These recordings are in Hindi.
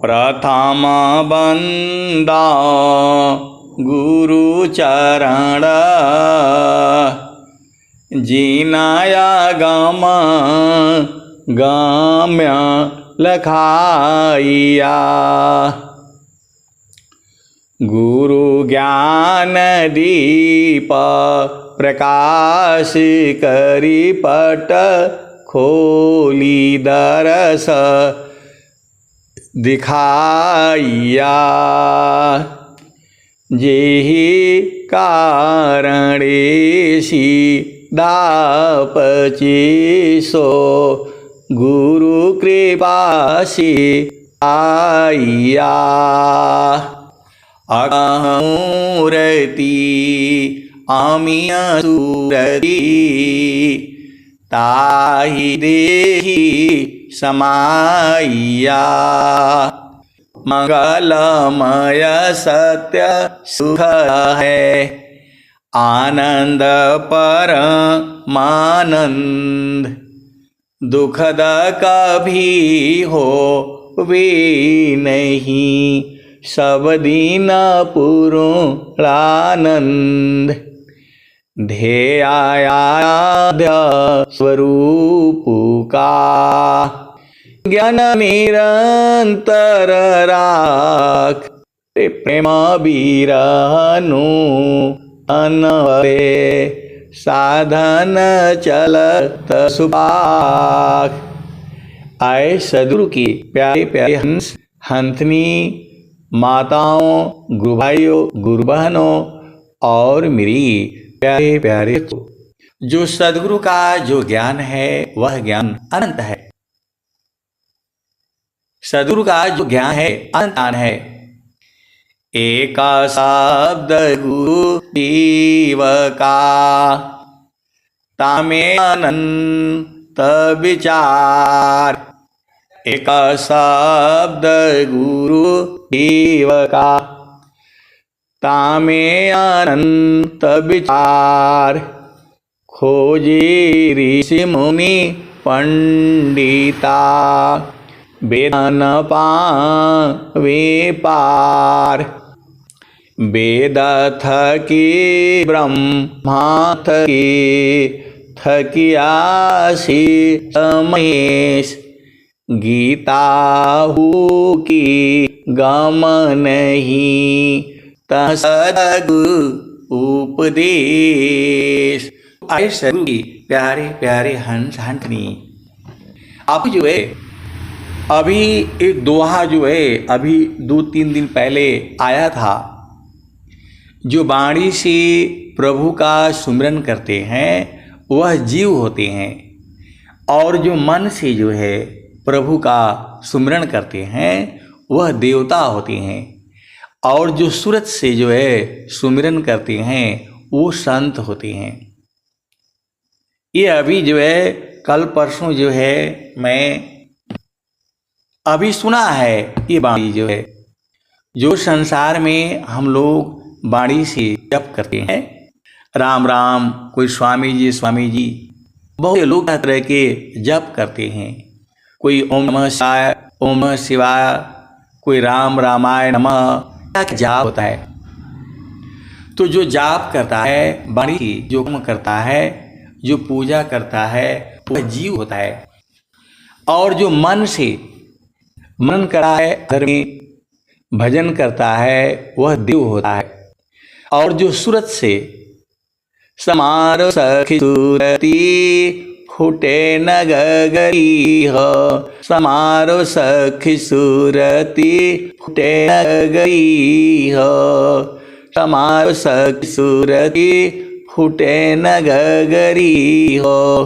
प्रथम बंदा गुरु चरण जिनाया गम गम्य लखाइया। गुरु ज्ञान दीप प्रकाश करी पट खोली दरस दिखाइया। जेहि कारणेसी दापची सो गुरु कृपा से आइया। अहमूर्ति अमिय सूरति ताहि देहि समाइया। मंगलमय सत्य सुख है आनंद परमानंद। दुखद कभी हो वे नहीं सब दिन पूर्णानंद। ध्येयाद्य स्वरूप का ज्ञान निरंतर राख। प्रेम बीरनु अनवरे साधन चलत सुपाख। आए सदगुरु की प्यारे प्यारे हंस हंसनी माताओं, गुरु भाइयों, गुरु बहनों और मेरी प्यारे प्यारे जो सदगुरु का जो ज्ञान है वह ज्ञान अनंत है। सदगुरु का जो ज्ञान है अनंत है। एक शब्द गुरु जीव का तामे अनंत विचार। एक शब्द गुरु जीव का तामे अनंत विचार। खोजे ऋषि मुनि पंडिता वेदन पावे पार। वेद थकी ब्रह्मा थकी थकियासी महेश। गीता हु की गम नहीं तसदगुरु उपदेश। आए सदगुरु की प्यारे प्यारे हंस हंसनी आप जो है अभी एक दोहा जो है अभी 2-3 दिन पहले आया था। जो वाणी से प्रभु का सुमिरन करते हैं वह जीव होते हैं और जो मन से जो है प्रभु का सुमिरन करते हैं वह देवता होते हैं और जो सूरत से जो है सुमिरन करते हैं वो संत होते हैं। ये अभी जो है कल परसों जो है मैं अभी सुना है ये वाणी जो है जो संसार में हम लोग वाणी से जप करते हैं राम राम। कोई स्वामी जी बहुत लोग तरह के जप करते हैं। कोई ओम नमः शिवाय ओम नमः शिवाय, कोई राम रामाय नमः जाप होता है। तो जो जाप करता है वाणी की जो कर्म करता है जो पूजा करता है वह जीव होता है और जो मन से मनन करता है घर में भजन करता है वह देव होता है। और जो सूरत से समारो सखी सूरती फूटे न गगरी हो। समारो सखी सूरती फूटे न गगरी हो। समारो सखी सूरती फूटे न गगरी हो।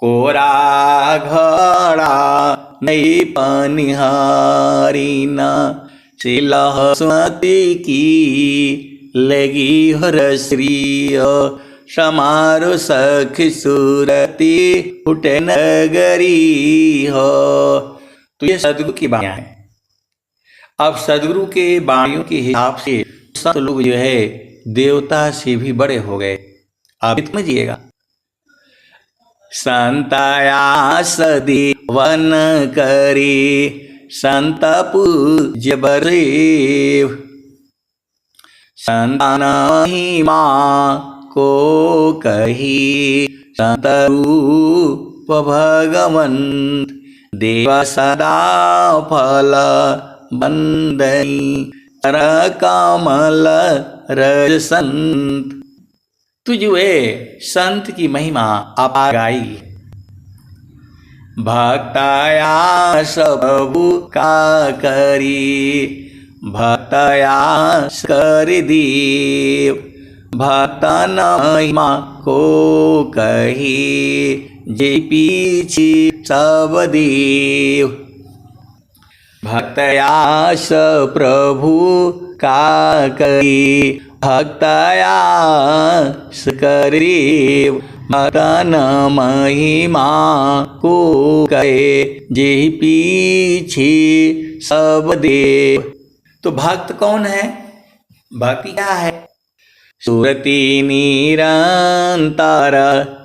कोरा घड़ा नहीं पनिहारी न सिलह सुमति की लगी हर श्री। समारो सखी सूरती फूटे नगरी हो। तो ये सदगुरु की बाणियां हैं। अब सदगुरु के बाणियों के हिसाब से संत लोग जो है देवता से भी बड़े हो गए। आप समझिएगा। संताया सदी वन करी संत पूज्य बरेव। संतान महिमा को कही संत रूप भगवंत। देव सदा फल बंदनी कर कमल रज संत। तू जो है संत की महिमा अपार गाई। भक्तयास प्रभु का करी भक्तयास कर देव। भक्तन महिमा को कही जे पीछे सब देव। भक्तयास प्रभु का करी भक्तयास कर देव। भक्तन महिमा को कहे जे पीछे सब देव। तो भक्त कौन है? भक्ति क्या है? सुरति निरंतर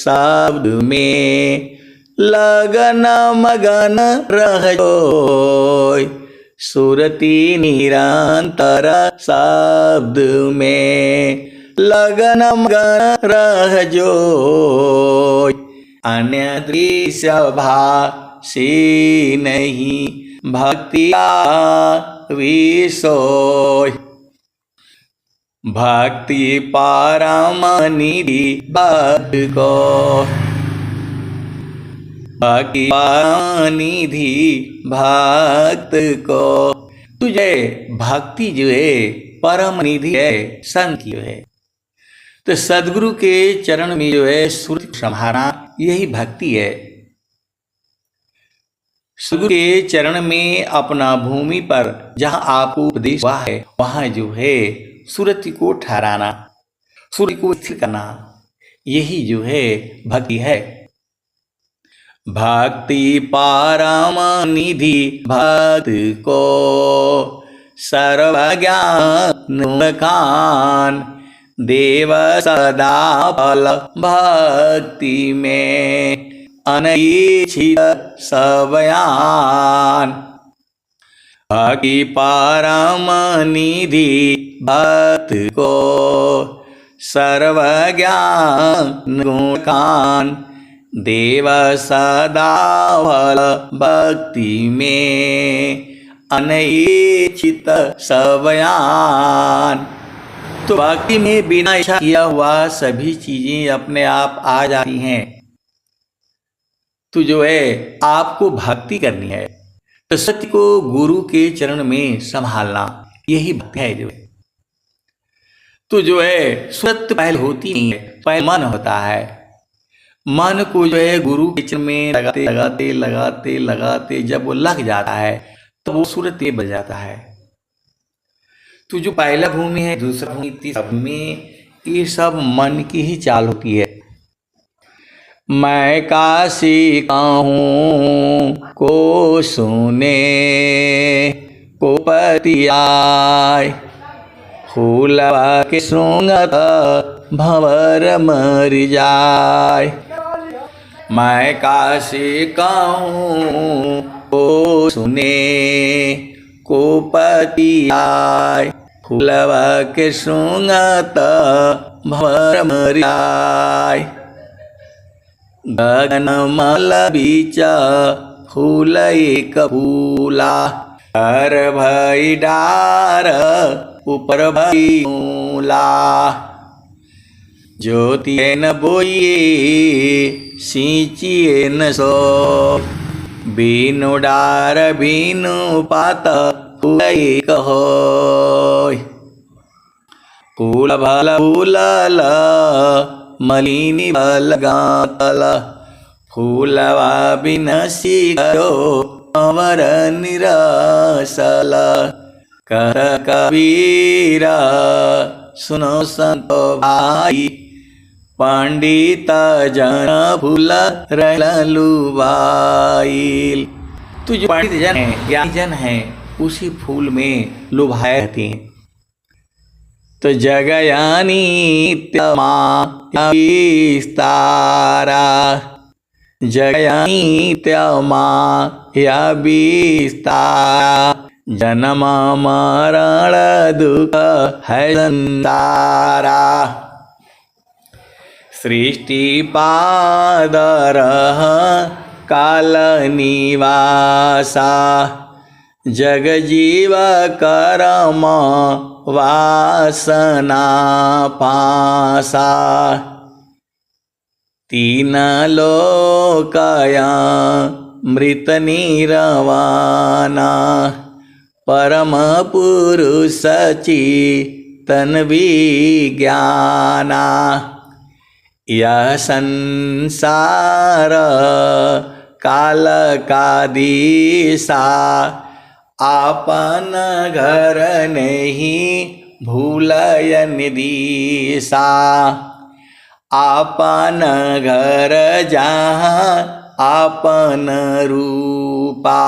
शब्द में लगन मगन रहोय। सुरति निरंतर शब्द में लगन मगन रहोय। अन्य दृश्य भाषी नहीं भक्ति विषय। भक्ति परम निधि भक्त को भक्ति परम निधि भक्त को। तुझे भक्ति जो है परम निधि है संत की है। तो सदगुरु के चरण में जो है सुरति संभालना यही भक्ति है। सदगुरु के चरण में अपना भूमि पर जहाँ आपको उपदेश हुआ है वहाँ जो है सुरति को ठहराना, सुरति को स्थिर करना, यही जो है भक्ति है। भक्ति परम निधि भक्त को सर्वज्ञान खान। देव सदा फल भक्ति में अनइच्छित सबयान। भक्ति परम निधि भक्त को सर्वज्ञान गुणकान। देव सदा फल भक्ति में अनइच्छित सबयान। तो भक्ति में बिना इच्छा किया हुआ सभी चीजें अपने आप आ जाती हैं। तो जो है आपको भक्ति करनी है तो सत्य को गुरु के चरण में संभालना यही भक्ति है जो है। तो जो है सत्य पहले होती नहीं है, पहले मन होता है। मन को जो है गुरु के चरण में लगाते लगाते लगाते लगाते जब वो लग जाता है तो वो सूरत बन जाता है। तो जो पहला भूमि है, दूसरा भूमि, तीसरा भूमि, ये सब मन की ही चाल होती है। मैं काशी कहूँ को सुने को पति आय। फूलवा के सुंगत भंवर मर जाय। मैं काशी कहूँ को सुने को पति आय। फूलवा के सुंगत भंवर मर जाय। गगन मल बीच फूल एक फूला। हर भई डार ऊपर भई मूला। ज्योति न बोइए सिंचिए न सो। बीनु डार बीनु पात फूल एक होय। फूल भल फूलल मलिनी भल गातल। फूलवा बिनसी करो अमर निरासल। कर कबीरा सुनो संतो भाई। पंडित जन फूल लुभाइल। तो जो पंडित जन है, ज्ञानी जन है, उसी फूल में लुभाए रहते हैं। तो जगयानी विस्तारा। जगनीत्यमा या विस्तारा, जन्म मरण दुख है संसारा। सृष्टि पादरह काल निवासा, जग जीव कर्म वासना पासा। तीन लोकया मृत निर्वाणा, परम पुरुष चितन विज्ञाना। यह संसार काल का दिशा, आपन घर नहीं भूलयन दिशा। आपन घर जहाँ आपन रूपा,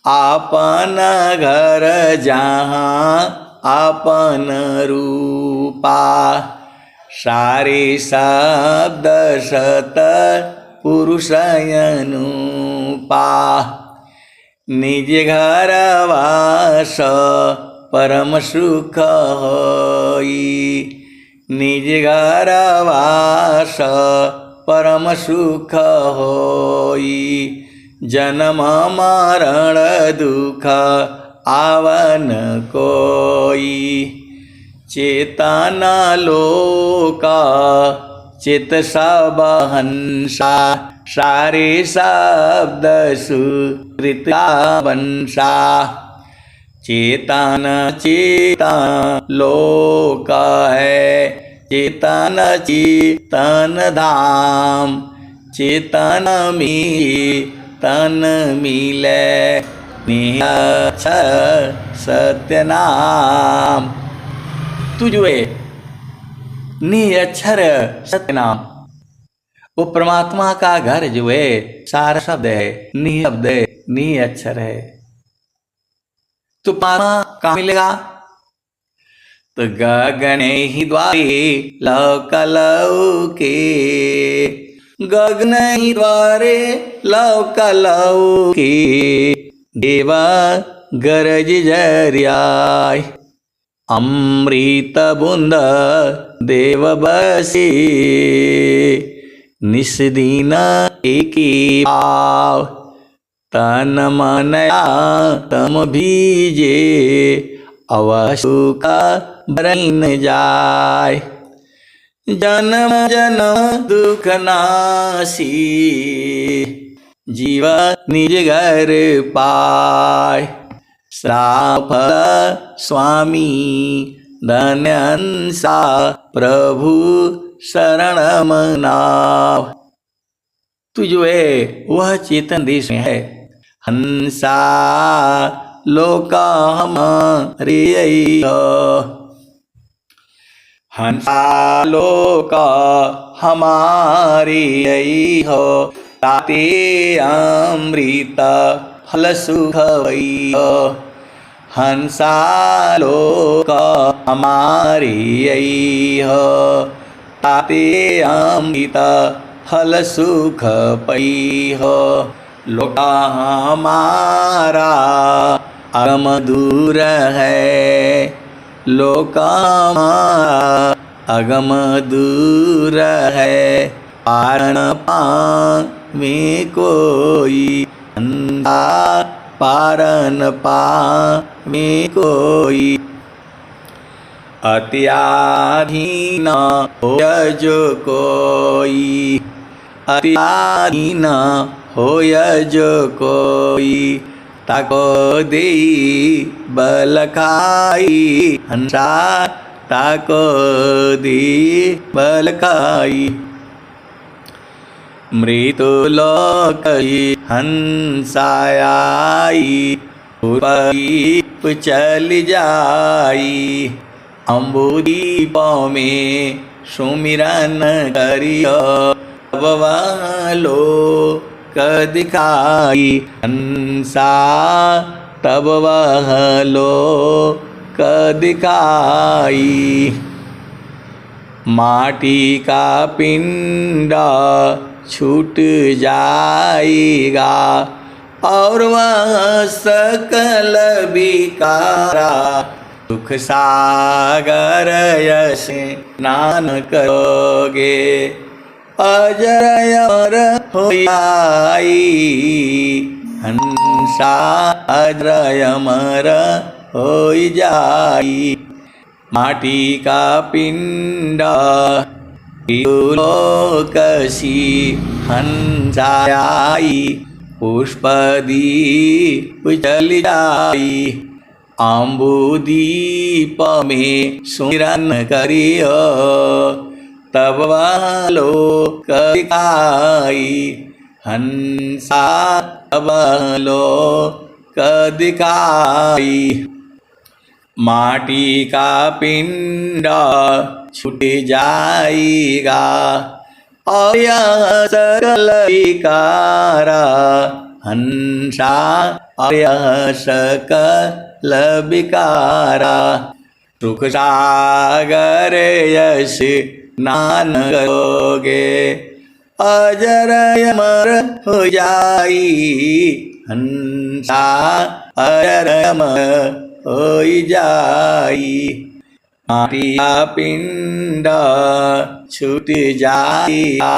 आपन घर जहाँ आपन रूपा। सारे शब्द सत पुरुष अनुपा, निज घर वास परम सुख होई। निज घर वास परम सुख होई। जन्म मरण दुख आवन कोई। चेतना लोका चित सब हंसा, सारे शब्द सुकृता वंशा। चेतन चेतन लोक है, चेतन चेतन धाम। चेतन तन मिले निहच्छ सत्य नाम। तू जो है निअक्षर सत्य नाम, वो परमात्मा का घर जो है सार शब्द है, निशब्द है, निअक्षर है। तो परमात्मा कहाँ मिलेगा? तो गगन ही द्वारे लौक लौके, गगन ही द्वारे लौक लौके। देवा गरज जरियाय, अमृत बूंद देव बसे। निस्दिन एकी भाव, तन मन तम भीजे। अवसु का बरन जाय, जन्म जन्म दुख नासी। जीव निज घर पाय, श्राप स्वामी धन्यंसा। प्रभु शरण मनाव। तू जो है वह चेतन देश में है। हंसा लोका हमारे हंसा लोका हमारे हो। ताते अमृत फल सुख वै। हंसा लोक हमारे हो, ताते अमृत फल सुख पै हो। लोका हमारा अगम दूर है, लोका हमारा अगम दूर है। पारण पावे कोई अंधा, पारन पावे कोई। अत्याधीन होय जो कोई, अत्याधीन होय जो कोई। ताको देई बल खाई, हंसा ताको देई बल खाई। मृत्यु लोक हंसाई, पूर्व चल जाई। अम्बुदीप में सुमिरन करियो, तब लोक दिखाई। हंसा तब वह लोक दिखाई। माटी का पिंड छूट जाएगा, और वह सकल विकारा सुख सागर यश स्नान करोगे, अजर अमर हो जाई हंसा, अजर अमर हो जाई। माटी का पिंड लोकसी हंसाई, पुष्पदी उजल जाई, आम्बुदीप में सुमिरन करियो, तब वह लोक दिखाई हंसा, तब वह लोक दिखाई। माटी का पिंड छूट जाएगा, और यह सकल विकारा हंसा, और यह सकल विकारा सुख सागर यश स्नान करोगे, अजर अमर हो जाई हंसा, अजर अमर हो जाई। माटी का पिंड छूट जाएगा,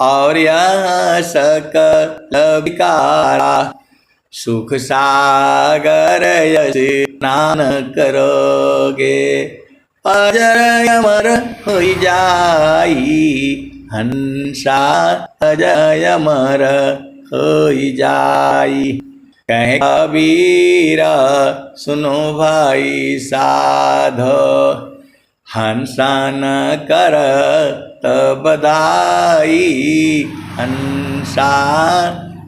और यह सकल विकारा सुख सागर यश स्नान करोगे, अजर अमर हो जाई हंसा, अजर अमर हो जाई। कहे कबीर सुनो भाई साधो, हंसा न कर बधाई, हंसा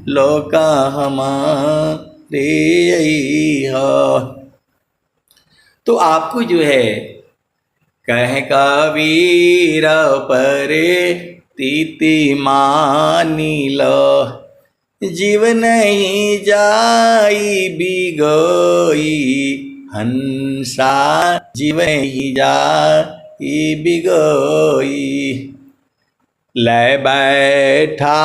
लोक हमारे यही हो। तो आपको जो है कहे कबीर परे तीति मानी लो, जीव नहीं जाई बिगोई हंसा, जीव नहीं जाई बिगोई। ले बैठारो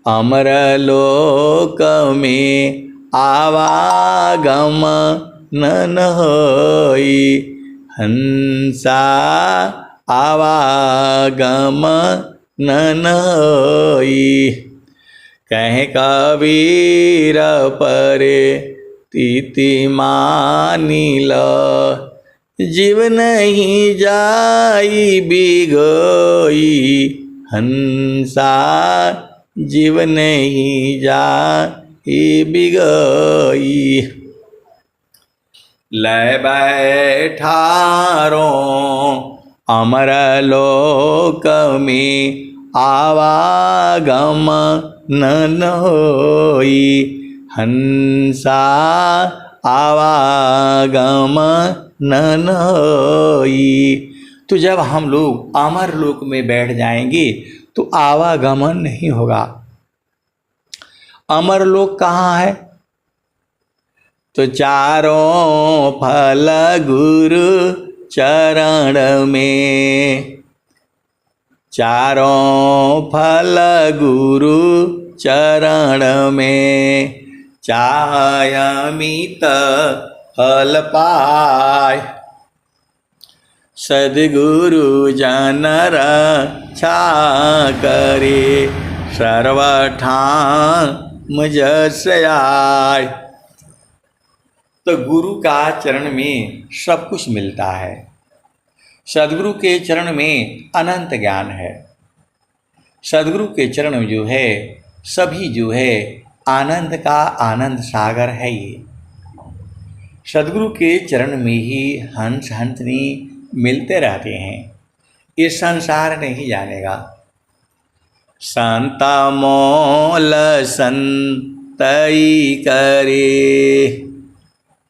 अमर लोक में आवागम न होई हंसा, आवागम न होई। कहे कबीर परे तीति मानी लो, जीव नहीं जाई बिगोई हंसा, जीव नहीं जाई बिगोई। ले बैठारो अमर लोक में आवागम न होई हंसा, आवागम न होई। तो जब हम लोग अमर लोक में बैठ जाएंगे तो आवागमन नहीं होगा। अमर लोक कहाँ है? तो चारों फल गुरु चरण में, चारों फल गुरु चरण में, चाहे अमित फल पाए, सद्गुरु जन रक्षा करे, सर्वठाम जस आए। तो गुरु का चरण में सब कुछ मिलता है। सद्गुरु के चरण में अनंत ज्ञान है। सद्गुरु के चरण में जो है सभी जो है आनंद का आनंद सागर है। ये सद्गुरु के चरण में ही हंस हंसनी मिलते रहते हैं। ये संसार नहीं जानेगा। संत मोल संतई करे,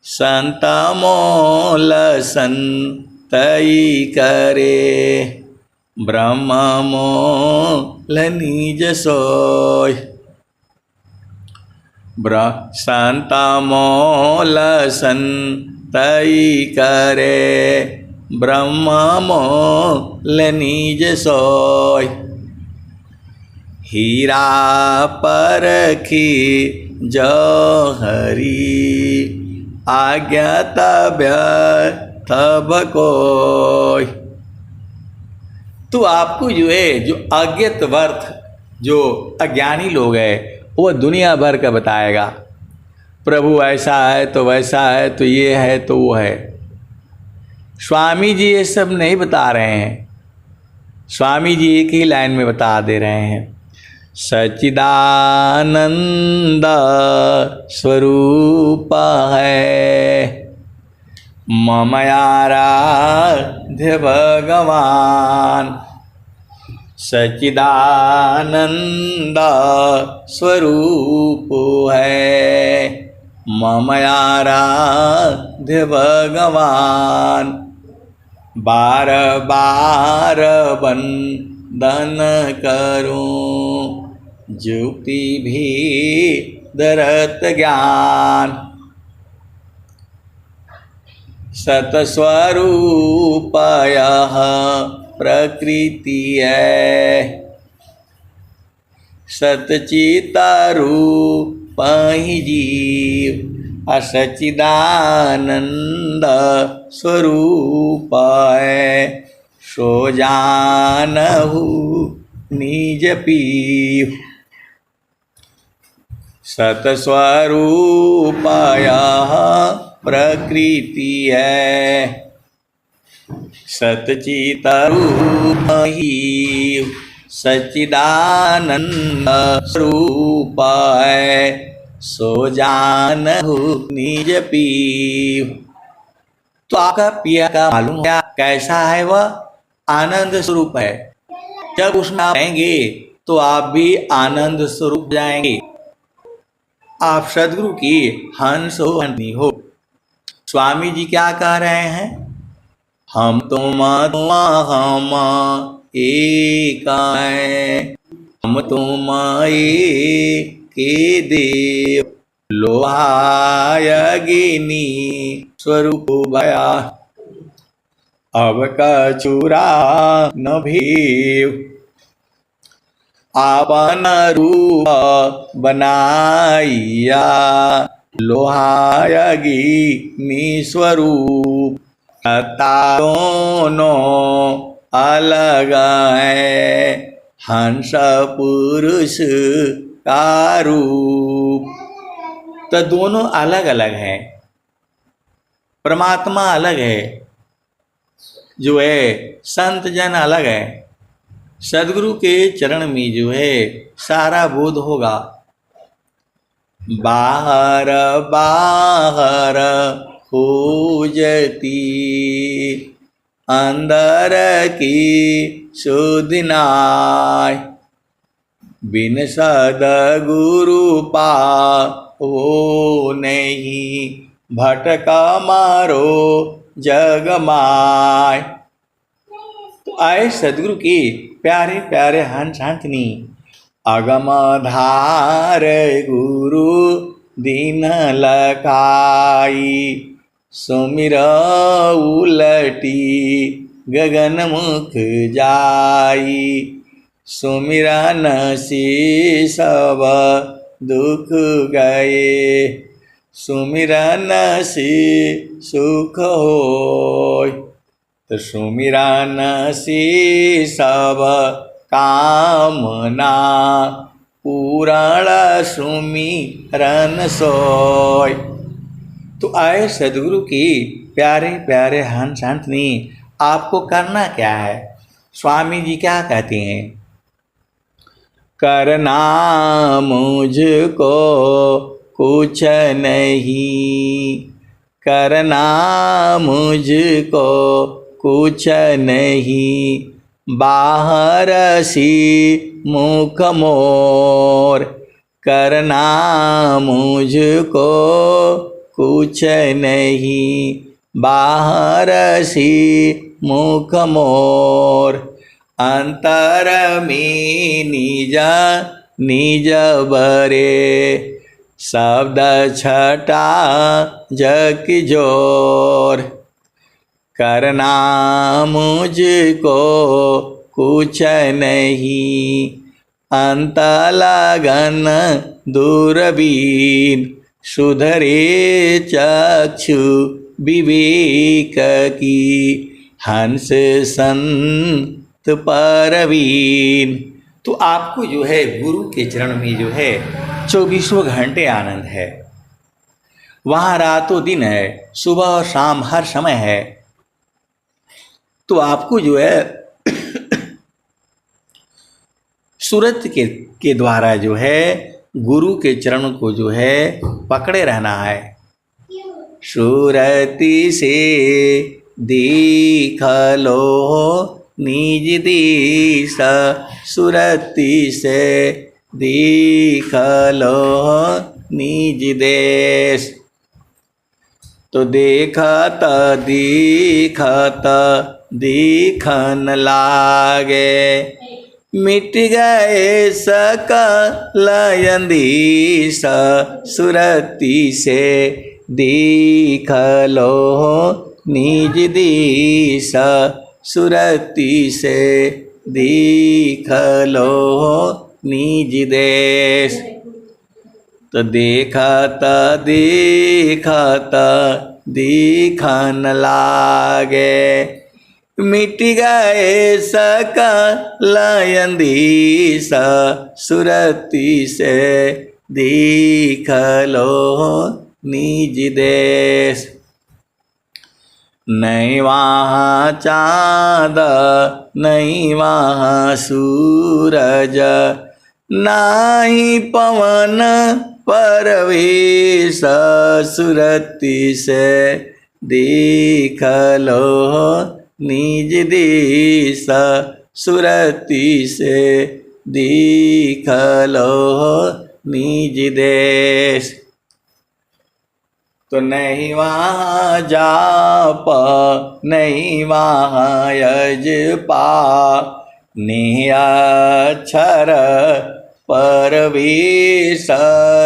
संत मोल संतई करे, ब्रह्म मोल निज सोय। संत मोल संतई करे, ब्रह्म मोल निज सोय। हीरा परखी जौहरी, आज्ञा तब्य तब कोय। तो आपको जो है, जो अज्ञात वर्थ, जो अज्ञानी लोग हैं, वो दुनिया भर का बताएगा। प्रभु ऐसा है तो वैसा है, तो ये है तो वो है। स्वामी जी ये सब नहीं बता रहे हैं। स्वामी जी एक ही लाइन में बता दे रहे हैं, सच्चिदानंद स्वरूप है मम आराध्य भगवान। सच्चिदानंद स्वरूप है मम आराध्य भगवान। बार बार वंदन करूं जुक्ति भी दरत ज्ञान। सतस्वरूप यह प्रकृति है, सतचिता रूप ही जीव। असच्चिदानंद स्वरूप है सो जानहु निज पीव। सतस्वरूप यह प्रकृति है, सतचित रूप ही सच्चिदानंद स्वरूप है सो जानहु निज पीव। तो आपका पिया का मालूम क्या कैसा है? वह आनंद स्वरूप है। जब उसमें आप रहेंगे तो आप भी आनंद स्वरूप जाएंगे। आप सदगुरु की हंस हो हंसनी हो। स्वामी जी क्या कह रहे हैं? हम तुम हम एक हैं, हम तुम के देव लोहायगिनी स्वरूप भया। अब कछुरा न भीव, आपन रूप बनाइया लोहायगिनी स्वरूप। दोनों अलग है हंस पुरुष का रूप। तो दोनों अलग अलग हैं। परमात्मा अलग है, जो है संत जन अलग है। सदगुरु के चरण में जो है सारा बोध होगा। बाहर बाहर खोजती अंदर की सुधिनाय। बिन सदगुरु पा वो नहीं भटका मारो जग माय। तो आए सदगुरु की प्यारे प्यारे हंस हंसनी। अगम धार गुरु दीन लखाई, सुमिर उलटी गगन मुख जाई। सुमिरन से सब दुख गए, सुमिरन से सुख होय। तो सुमिरन से सब कामना पूरण सुमिरन सोय। तो आए सदगुरु की प्यारे प्यारे हंस हंसनी। आपको करना क्या है? स्वामी जी क्या कहते हैं? करना मुझको कुछ नहीं, करना मुझको कुछ नहीं। बाहर सी मुख मोर, करना मुझको कुछ नहीं। बाहर सी मुख मोर, अंतर में निज निज बरे। शब्द छटा जग जोर, करना मुझको कुछ नहीं। अंत लगन दूरबीन, सुधरे चक्षु विवेक की, हंस संत परवीन। तो आपको जो है गुरु के चरण में जो है 24 घंटे आनंद है। वहाँ रातों दिन है, सुबह और शाम हर समय है। तो आपको जो है सूरत के द्वारा जो है गुरु के चरण को जो है पकड़े रहना है। सूरति से देख लो निज देश, सूरति से देख लो निज देश। तो देखत देखत देखन लागे, मिट गए सकल अंधेश, सूरति से देख लो निज देश, सूरति से देख लो निज देश। तो देखत देखत देखन लागे, मिट गए सकल अंधेश, सूरति से देख लो निज देश। नहीं वहाँ चाँद नहीं वहाँ सूरज, नाही पवन परवेश, सूरति से देख लो निज देश, सूरति से देख लो निज देश। तो नहीं वहाँ जाप नहीं वहाँ यजपा, नेह अक्षर परवेश,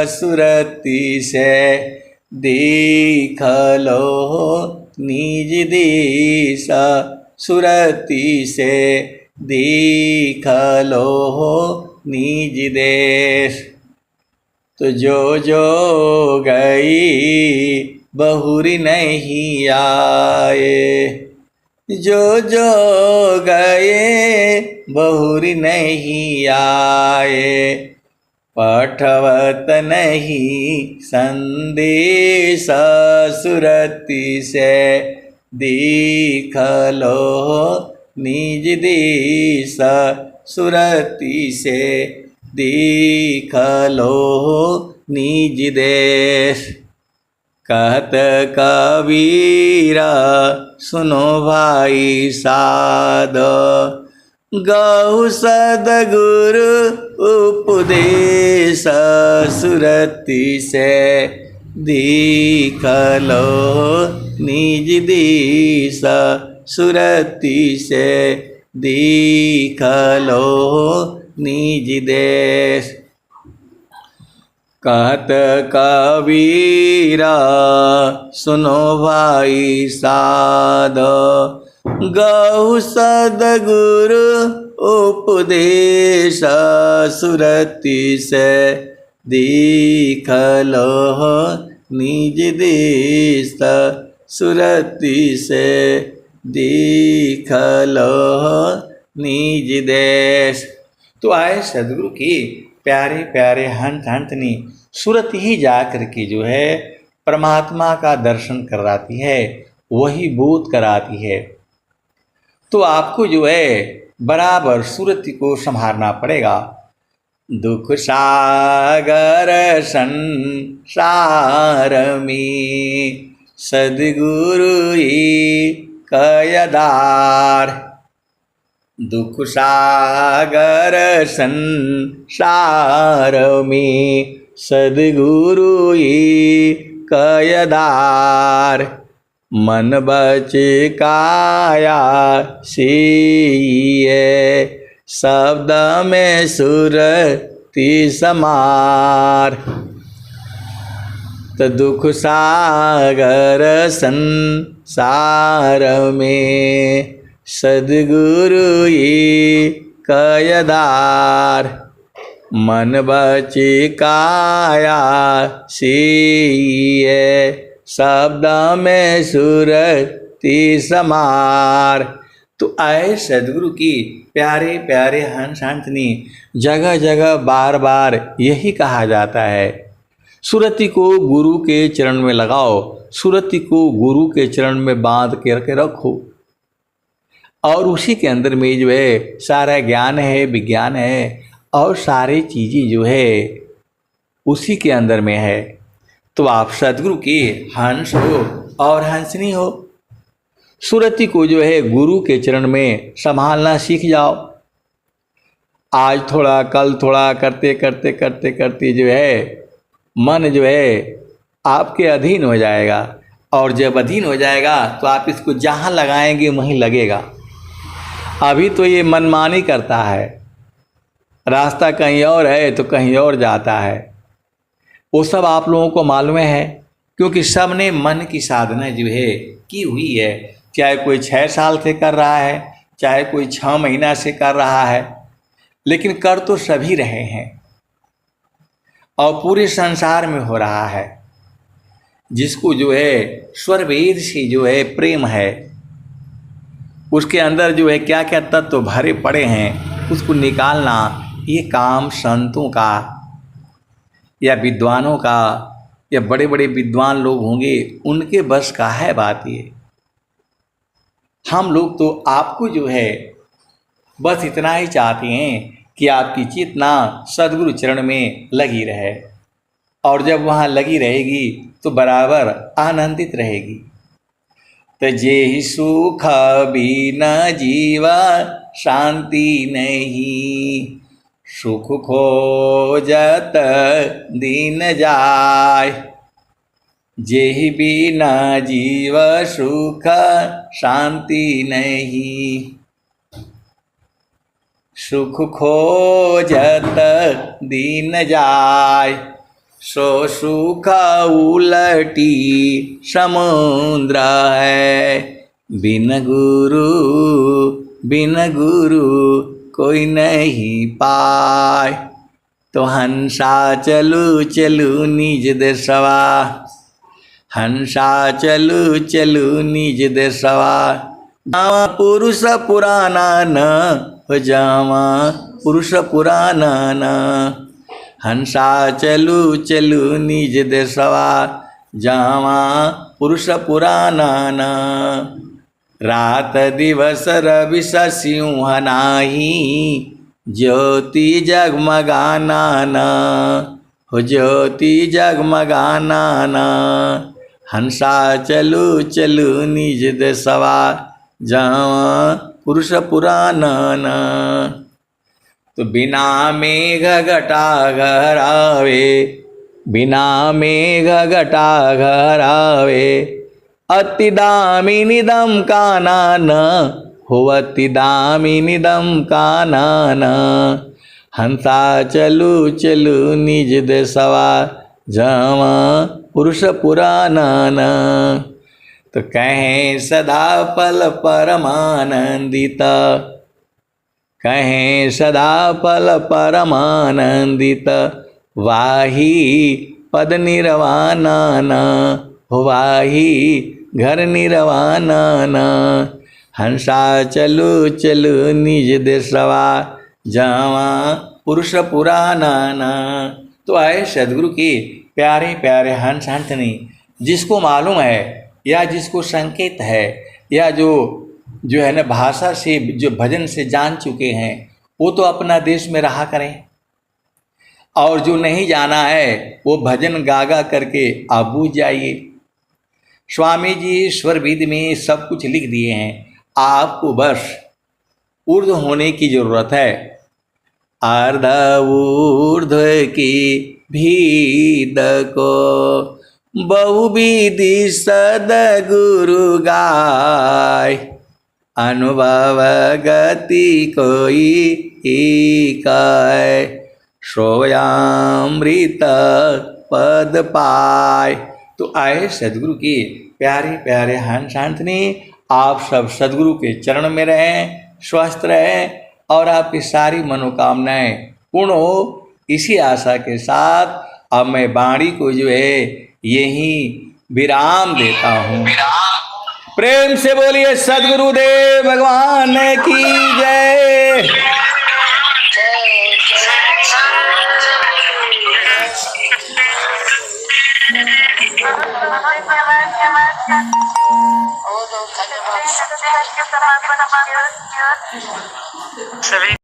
सूरति से देख लो निज देश, सूरति से देख लो निज देश। तो जो गई बहुरी नहीं आए, जो गए बहुरी नहीं आए, पठवत नहीं संदेश, सूरति से देख लो निज देश, सूरति से देख लो निज देश। कहत कबीरा सुनो भाई साध, गहु सदगुरु उपदेश, सूरति से देख लो निज देश, सूरति से देख लो निज देश। कहत कबीरा सुनो भाई साध, गहु सदगुरु उपदेश, सूरति से देख लो निज देश, सूरति से देख लो निज देश। तो आए सदगुरु की प्यारे प्यारे हंत हंतनी सूरत ही जा कर के जो है परमात्मा का दर्शन कराती है, वही बोध कराती है। तो आपको जो है बराबर सूरत को संभालना पड़ेगा। दुख सागर संसार में सदगुरु कयदार, दुख सागर संसार में सदगुरु कयदार, मन बच काया से शब्द में सुरति समार। तो दुख सागर संसार में सदगुरु कयदार, मन बचे काया सीए, शब्द में सुरति समार। तो आए सदगुरु की प्यारे प्यारे हंस हंसनी, जगह जगह बार बार यही कहा जाता है, सुरति को गुरु के चरण में लगाओ, सुरति को गुरु के चरण में बांध के रखो, और उसी के अंदर में जो है सारा ज्ञान है, विज्ञान है, और सारी चीज़ें जो है उसी के अंदर में है। तो आप सदगुरु के हंस हो और हंसनी हो। सुरति को जो है गुरु के चरण में संभालना सीख जाओ। आज थोड़ा कल थोड़ा करते करते करते करते जो है मन जो है आपके अधीन हो जाएगा, और जब अधीन हो जाएगा तो आप इसको जहाँ लगाएंगे वहीं लगेगा। अभी तो ये मनमानी करता है, रास्ता कहीं और है तो कहीं और जाता है। वो सब आप लोगों को मालूम है, क्योंकि सब ने मन की साधना जो है की हुई है। चाहे कोई 6 साल से कर रहा है, चाहे कोई 6 महीना से कर रहा है, लेकिन कर तो सभी रहे हैं, और पूरे संसार में हो रहा है। जिसको जो है स्वर वेद से जो है प्रेम है, उसके अंदर जो है क्या क्या तत्व भरे पड़े हैं, उसको निकालना ये काम संतों का या विद्वानों का, या बड़े बड़े विद्वान लोग होंगे उनके बस का है बात ये। हम लोग तो आपको जो है बस इतना ही चाहते हैं कि आपकी चेतना सद्गुरु चरण में लगी रहे, और जब वहाँ लगी रहेगी तो बराबर आनंदित रहेगी। तो जे सुख बिना जीवा शांति नहीं, सुख खोजत दीन जाय। जेहि बिना जीव सुख शांति नहीं, सुख खोजत दीन जाय। सो सुख उलटी समुद्र है, बिन गुरु कोई नहीं पाए। तो हंसा चलू चलू निज देशवा, हंसा चलू चलू निज देशवा। जावा पुरुष पुराना न हो, जावा पुरुष पुराना न। हंसा चलू चलू निज देशवा, जावा पुरुष पुराना न। रात दिवस रवि सिंह नाही, ज्योति जगमगाना न हो, ज्योति जगमगाना न। हंसा चलू चलू निज देशवा, जावा पुरुष पुराना न। तो बिना मेघ घटा घर आवे, बिना मेघ घटा घर आवे। अति दामिनी दम काना न हो, अति दामिनी दम काना न। हंसा चलू चलू निज देशवा, जावा पुरुष पुराना न। तो कहें सदा पल परमानंदित, कहें सदा पल परमानंदित। वाही पद निर्वाणा न हो, वाही घर निर्वाणा न। हंसा चलू चलू निज देशवा, जावा पुरुष पुराना न। तो आए सदगुरु के प्यारे प्यारे हंस हंसनी, जिसको मालूम है या जिसको संकेत है, या जो है ना भाषा से जो भजन से जान चुके हैं, वो तो अपना देश में रहा करें, और जो नहीं जाना है वो भजन गागा करके आप बूझ जाइए। स्वामी जी स्वर वेद में सब कुछ लिख दिए हैं, आपको बस ऊर्ध होने की जरूरत है। अर्ध ऊर्ध की भीद को बहुविधि सद्गुरु गाय। अनुभव गति कोई काय, सोयामृत पद पाय। तो आए सदगुरु के प्यारे प्यारे हंस हंसनी, आप सब सदगुरु के चरण में रहें, स्वस्थ रहें, और आपकी सारी मनोकामनाएं पूर्ण हो। इसी आशा के साथ अब मैं वाणी को जो है यही विराम देता हूँ। प्रेम से बोलिए सद्गुरुदेव भगवान की जय। सभी